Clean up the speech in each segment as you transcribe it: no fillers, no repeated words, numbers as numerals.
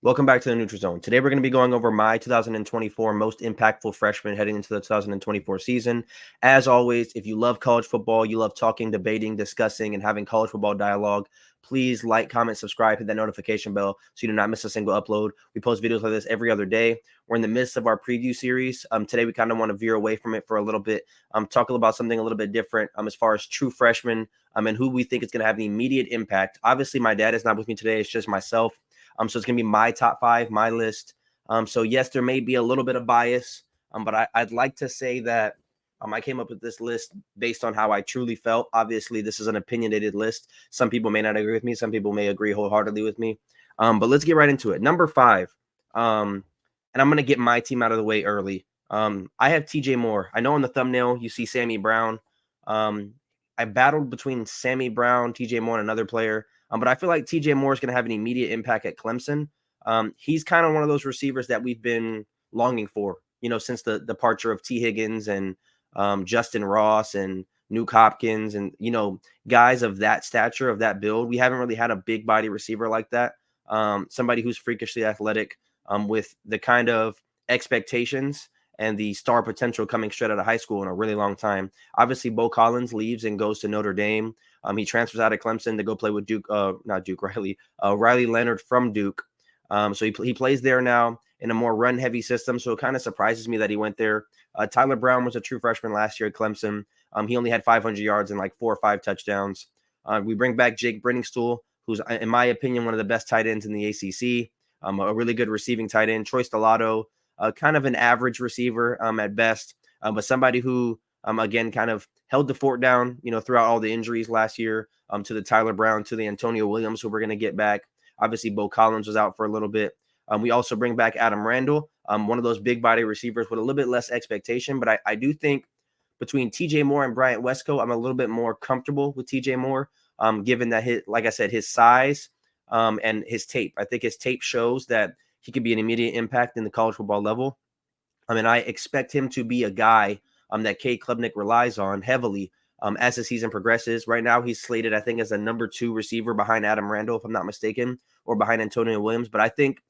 Welcome back to the Neutral Zone. Today we're going to be going over my 2024 most impactful freshmen heading into the 2024 season. As always, if you love college football, you love talking, debating, discussing, and having college football dialogue, please like, comment, subscribe, hit that notification bell so you do not miss a single upload. We post videos like this every other day. We're in the midst of our preview series. Today we kind of want to veer away from it for a little bit. Talk about something a little bit different as far as true freshmen and who we think is going to have an immediate impact. Obviously, my dad is not with me today. It's just myself. So it's going to be my top five, my list. So yes, there may be a little bit of bias, but I'd like to say that I came up with this list based on how I truly felt. Obviously, this is an opinionated list. Some people may not agree with me. Some people may agree wholeheartedly with me. But let's get right into it. Number five, and I'm going to get my team out of the way early. I have TJ Moore. I know on the thumbnail you see Sammy Brown. I battled between Sammy Brown, TJ Moore, and another player. But I feel like TJ Moore is going to have an immediate impact at Clemson. He's kind of one of those receivers that we've been longing for, since the departure of T. Higgins and Justin Ross and Nuke Hopkins and, guys of that stature, of that build. We haven't really had a big body receiver like that. Somebody who's freakishly athletic with the kind of expectations and the star potential coming straight out of high school in a really long time. Obviously, Bo Collins leaves and goes to Notre Dame. He transfers out of Clemson to go play with Riley Leonard from Duke. So he plays there now in a more run-heavy system. So it kind of surprises me that he went there. Tyler Brown was a true freshman last year at Clemson. He only had 500 yards and like 4 or 5 touchdowns. We bring back Jake Brenningstool, who's, in my opinion, one of the best tight ends in the ACC. A really good receiving tight end. Troy Stellato, kind of an average receiver at best, but somebody who, again, kind of held the fort down, throughout all the injuries last year, to the Tyler Brown, to the Antonio Williams, who we're going to get back. Obviously, Bo Collins was out for a little bit. We also bring back Adam Randall, one of those big body receivers with a little bit less expectation. But I do think between TJ Moore and Bryant Westco, I'm a little bit more comfortable with TJ Moore, given that like I said, his size and his tape. I think his tape shows that he could be an immediate impact in the college football level. I expect him to be a guy that Cade Klubnik relies on heavily as the season progresses. Right now, he's slated, I think, as a number 2 receiver behind Adam Randall, if I'm not mistaken, or behind Antonio Williams. But I think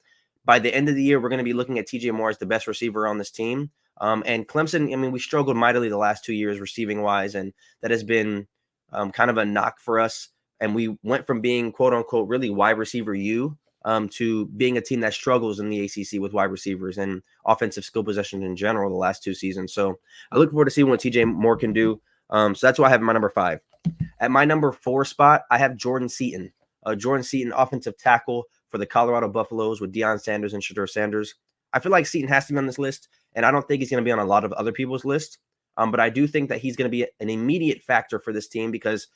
by the end of the year, we're going to be looking at TJ Moore as the best receiver on this team. And Clemson, we struggled mightily the last 2 years receiving wise, and that has been kind of a knock for us. And we went from being, quote unquote, really wide receiver to being a team that struggles in the ACC with wide receivers and offensive skill possession in general the last 2 seasons. So I look forward to seeing what TJ Moore can do. So that's why I have my number 5. At my number 4 spot, I have Jordan Seaton. Jordan Seaton, offensive tackle for the Colorado Buffaloes with Deion Sanders and Shedeur Sanders. I feel like Seaton has to be on this list, and I don't think he's going to be on a lot of other people's lists. But I do think that he's going to be an immediate factor for this team because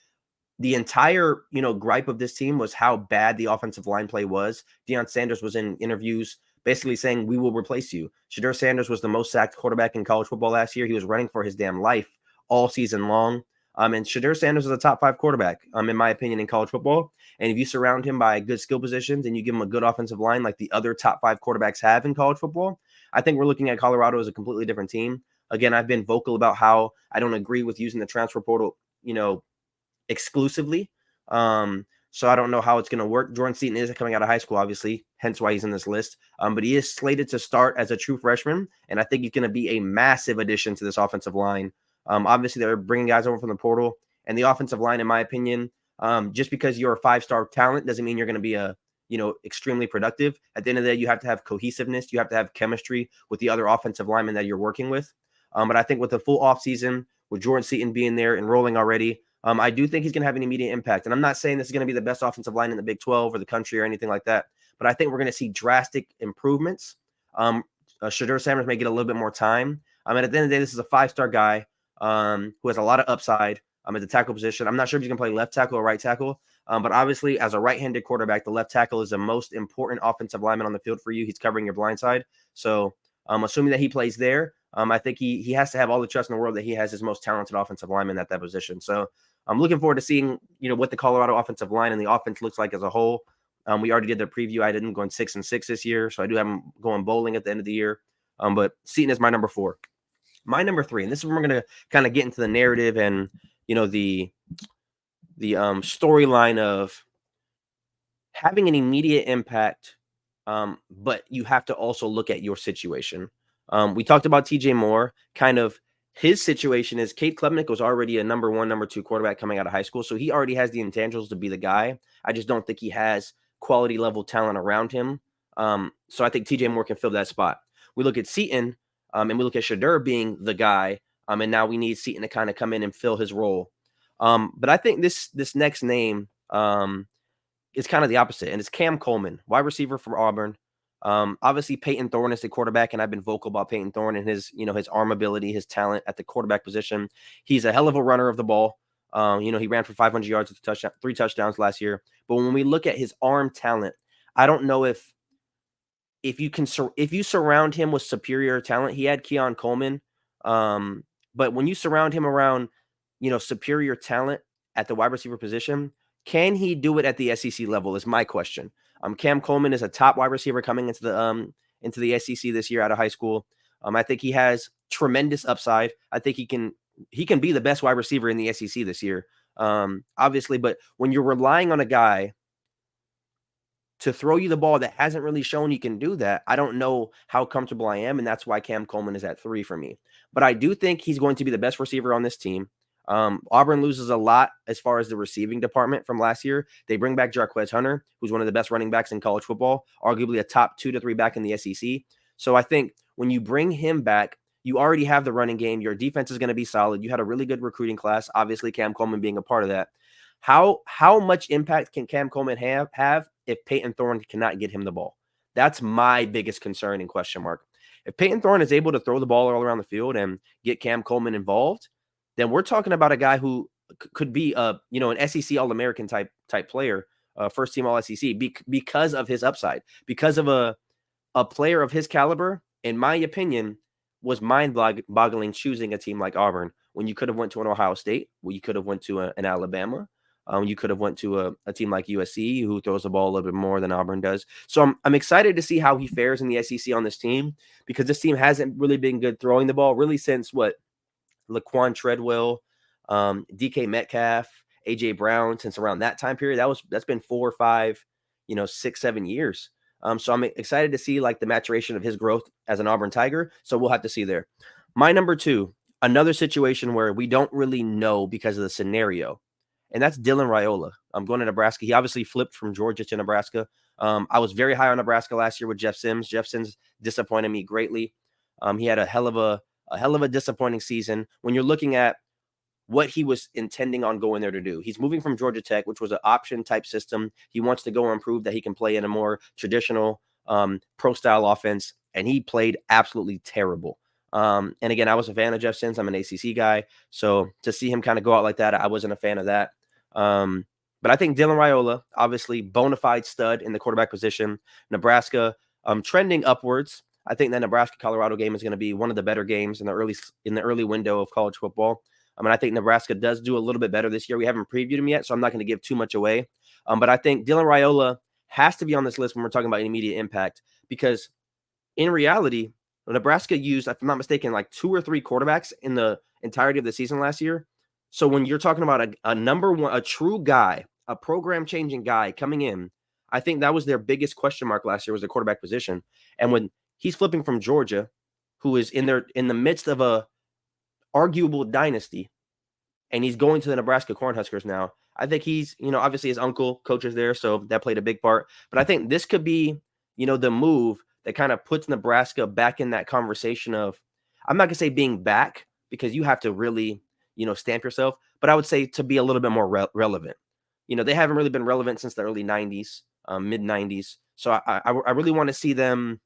the entire, gripe of this team was how bad the offensive line play was. Deion Sanders was in interviews basically saying, we will replace you. Shedeur Sanders was the most sacked quarterback in college football last year. He was running for his damn life all season long. And Shedeur Sanders is a top 5 quarterback, in my opinion, in college football. And if you surround him by good skill positions and you give him a good offensive line like the other top 5 quarterbacks have in college football, I think we're looking at Colorado as a completely different team. Again, I've been vocal about how I don't agree with using the transfer portal, exclusively. So I don't know how it's going to work. Jordan Seaton is coming out of high school, obviously, hence why he's in this list. But he is slated to start as a true freshman, and I think he's going to be a massive addition to this offensive line. Obviously, they're bringing guys over from the portal, and the offensive line, in my opinion, just because you're a 5-star talent doesn't mean you're going to be extremely productive. At the end of the day, you have to have cohesiveness. You have to have chemistry with the other offensive linemen that you're working with. But I think with the full offseason, with Jordan Seaton being there and rolling already, I do think he's going to have an immediate impact. And I'm not saying this is going to be the best offensive line in the Big 12 or the country or anything like that, but I think we're going to see drastic improvements. Shedeur Sanders may get a little bit more time. And at the end of the day, this is a 5-star guy who has a lot of upside at the tackle position. I'm not sure if he's going to play left tackle or right tackle, but obviously as a right-handed quarterback, the left tackle is the most important offensive lineman on the field for you. He's covering your blind side. So assuming that he plays there, I think he has to have all the trust in the world that he has his most talented offensive lineman at that position. So I'm looking forward to seeing, what the Colorado offensive line and the offense looks like as a whole. We already did the preview. I didn't going 6-6 this year, so I do have him going bowling at the end of the year. But Seaton is my number 4. My number 3, and this is where we're going to kind of get into the narrative and, the storyline of having an immediate impact But you have to also look at your situation. We talked about TJ Moore. Kind of his situation is Cade Klubnik was already a number one, number two quarterback coming out of high school. So he already has the intangibles to be the guy. I just don't think he has quality level talent around him. So I think TJ Moore can fill that spot. We look at Seton, and we look at Shadur being the guy. And now we need Seton to kind of come in and fill his role. But I think this next name, is kind of the opposite, and it's Cam Coleman, wide receiver from Auburn. Obviously, Peyton Thorne is the quarterback, and I've been vocal about Peyton Thorne and his arm ability, his talent at the quarterback position. He's a hell of a runner of the ball. He ran for 500 yards with a touchdown, 3 touchdowns last year. But when we look at his arm talent, I don't know if you surround him with superior talent. He had Keon Coleman, but when you surround him around, superior talent at the wide receiver position, can he do it at the SEC level? Is my question. Cam Coleman is a top wide receiver coming into the SEC this year out of high school. I think he has tremendous upside. I think he can be the best wide receiver in the SEC this year. Obviously, but when you're relying on a guy to throw you the ball that hasn't really shown he can do that, I don't know how comfortable I am, and that's why Cam Coleman is at 3 for me. But I do think he's going to be the best receiver on this team. Auburn loses a lot as far as the receiving department from last year. They bring back Jarquez Hunter, who's one of the best running backs in college football, arguably a top 2 to 3 back in the SEC. So I think when you bring him back, you already have the running game. Your defense is going to be solid. You had a really good recruiting class, obviously Cam Coleman being a part of that. How much impact can Cam Coleman have if Peyton Thorne cannot get him the ball? That's my biggest concern and question mark. If Peyton Thorne is able to throw the ball all around the field and get Cam Coleman involved, then we're talking about a guy who could be an SEC All-American type player, first team All SEC because of his upside, because of a player of his caliber. In my opinion, was mind-boggling choosing a team like Auburn when you could have went to an Ohio State, when you could have went to an Alabama. You could have went to a team like USC who throws the ball a little bit more than Auburn does. So I'm excited to see how he fares in the SEC on this team, because this team hasn't really been good throwing the ball really since Laquan Treadwell, DK Metcalf, AJ Brown, since around that time period. That's been 4 or 5, 6, 7 years. So I'm excited to see the maturation of his growth as an Auburn Tiger. So we'll have to see there. My number 2, another situation where we don't really know because of the scenario, and that's Dylan Raiola. I'm going to Nebraska. He obviously flipped from Georgia to Nebraska. I was very high on Nebraska last year with Jeff Sims. Jeff Sims disappointed me greatly. He had a hell of a disappointing season. When you're looking at what he was intending on going there to do, he's moving from Georgia Tech, which was an option type system. He wants to go and prove that he can play in a more traditional pro style offense, and he played absolutely terrible. And again, I was a fan of Jeff Sims. I'm an ACC guy, so to see him kind of go out like that, I wasn't a fan of that. But I think Dylan Raiola, obviously bona fide stud in the quarterback position. Nebraska trending upwards. I think that Nebraska-Colorado game is going to be one of the better games in the early window of college football. I think Nebraska does do a little bit better this year. We haven't previewed him yet, so I'm not going to give too much away. But I think Dylan Raiola has to be on this list when we're talking about immediate impact, because in reality, Nebraska used, if I'm not mistaken, 2 or 3 quarterbacks in the entirety of the season last year. So when you're talking about a number one, a true guy, a program-changing guy coming in, I think that was their biggest question mark last year, was the quarterback position. And when he's flipping from Georgia, who is in the midst of a arguable dynasty, and he's going to the Nebraska Cornhuskers now, I think he's, obviously his uncle coaches there, so that played a big part. But I think this could be, the move that kind of puts Nebraska back in that conversation of, I'm not going to say being back, because you have to really, stamp yourself, but I would say to be a little bit more relevant. They haven't really been relevant since the early 90s, mid 90s. So I really want to see them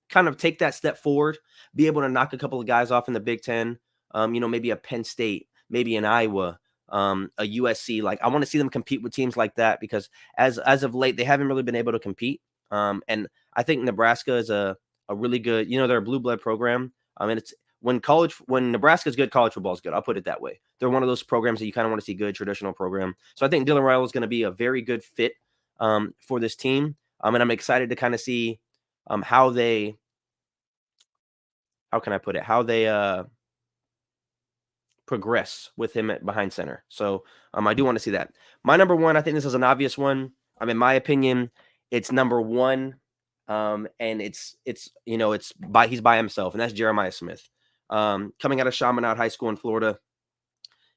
kind of take that step forward, be able to knock a couple of guys off in the Big Ten, maybe a Penn State, maybe an Iowa, a USC. I want to see them compete with teams like that, because as of late, they haven't really been able to compete. And I think Nebraska is a really good, they're a blue blood program. And it's when Nebraska's good, college football is good. I'll put it that way. They're one of those programs that you kind of want to see good, traditional program. So I think Dylan Raiola is going to be a very good fit for this team. And I'm excited to kind of see how can I put it? How they progress with him behind center. So I do want to see that. My number 1, I think this is an obvious one. In my opinion, it's number 1 And he's by himself, and that's Jeremiah Smith. Coming out of Chaminade High School in Florida,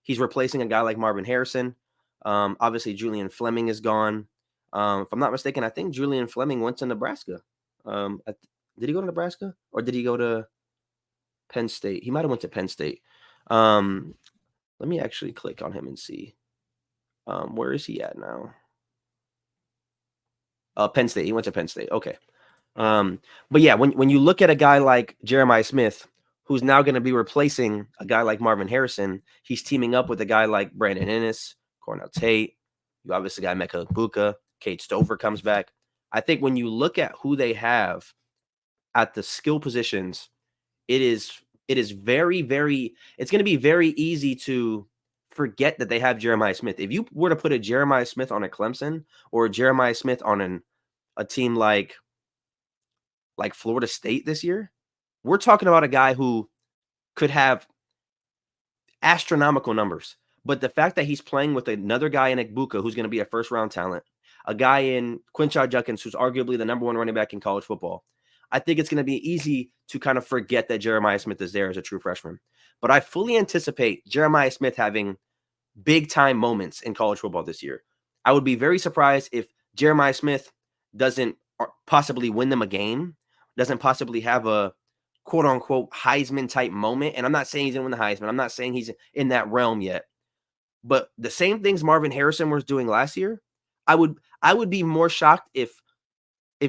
he's replacing a guy like Marvin Harrison. Obviously, Julian Fleming is gone. If I'm not mistaken, I think Julian Fleming went to Nebraska. Did he go to Nebraska or did he go to Penn State? He might have went to Penn State. Let me actually click on him and see. Where is he at now? Penn State. He went to Penn State. Okay. But yeah, when you look at a guy like Jeremiah Smith, who's now going to be replacing a guy like Marvin Harrison, he's teaming up with a guy like Brandon Ennis, Cornell Tate. You obviously got Mecca Buka. Kate Stover comes back. I think when you look at who they have at the skill positions, it is very, very, it's going to be very easy to forget that they have Jeremiah Smith. If you were to put a Jeremiah Smith on a Clemson or a Jeremiah Smith on a team like Florida State this year, we're talking about a guy who could have astronomical numbers. But the fact that he's playing with another guy in Egbuka, who's going to be a first-round talent, a guy in Quinshon Judkins, who's arguably the number one running back in college football, I think it's going to be easy to kind of forget that Jeremiah Smith is there as a true freshman. But I fully anticipate Jeremiah Smith having big-time moments in college football this year. I would be very surprised if Jeremiah Smith doesn't possibly win them a game, doesn't possibly have a quote-unquote Heisman-type moment. And I'm not saying he's going to win the Heisman. I'm not saying he's in that realm yet. But the same things Marvin Harrison was doing last year, I would be more shocked if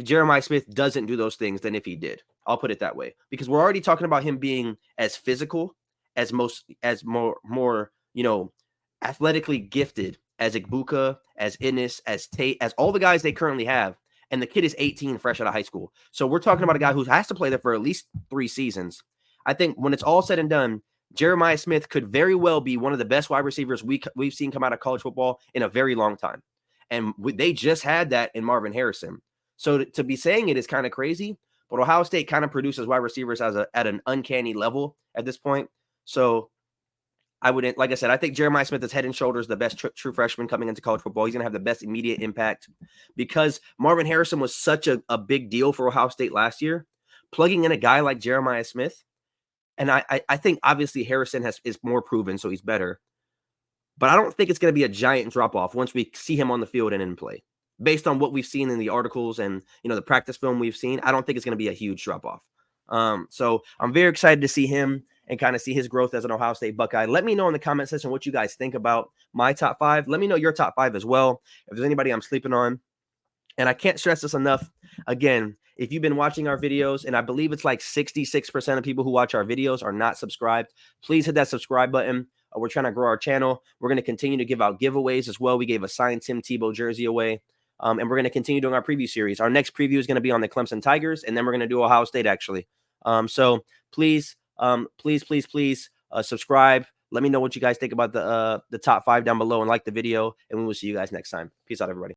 Jeremiah Smith doesn't do those things than if he did. I'll put it that way. Because we're already talking about him being as physical, as more athletically gifted as Egbuka, as Ennis, as Tate, as all the guys they currently have. And the kid is 18, fresh out of high school. So we're talking about a guy who has to play there for at least 3 seasons. I think when it's all said and done, Jeremiah Smith could very well be one of the best wide receivers we've seen come out of college football in a very long time. And they just had that in Marvin Harrison. So to be saying it is kind of crazy, but Ohio State kind of produces wide receivers at an uncanny level at this point. So I wouldn't, like I said, I think Jeremiah Smith is head and shoulders the best true freshman coming into college football. He's going to have the best immediate impact because Marvin Harrison was such a big deal for Ohio State last year. Plugging in a guy like Jeremiah Smith, and I think obviously Harrison is more proven, so he's better. But I don't think it's going to be a giant drop-off once we see him on the field and in play. Based on what we've seen in the articles and the practice film we've seen, I don't think it's going to be a huge drop-off. So I'm very excited to see him and kind of see his growth as an Ohio State Buckeye. Let me know in the comment section what you guys think about my top 5. Let me know your top 5 as well. If there's anybody I'm sleeping on. And I can't stress this enough. Again, if you've been watching our videos, and I believe it's like 66% of people who watch our videos are not subscribed, please hit that subscribe button. We're trying to grow our channel. We're going to continue to give out giveaways as well. We gave a signed Tim Tebow jersey away. And we're going to continue doing our preview series. Our next preview is going to be on the Clemson Tigers, and then we're going to do Ohio State, actually. So please subscribe. Let me know what you guys think about the top 5 down below and like the video, and we will see you guys next time. Peace out, everybody.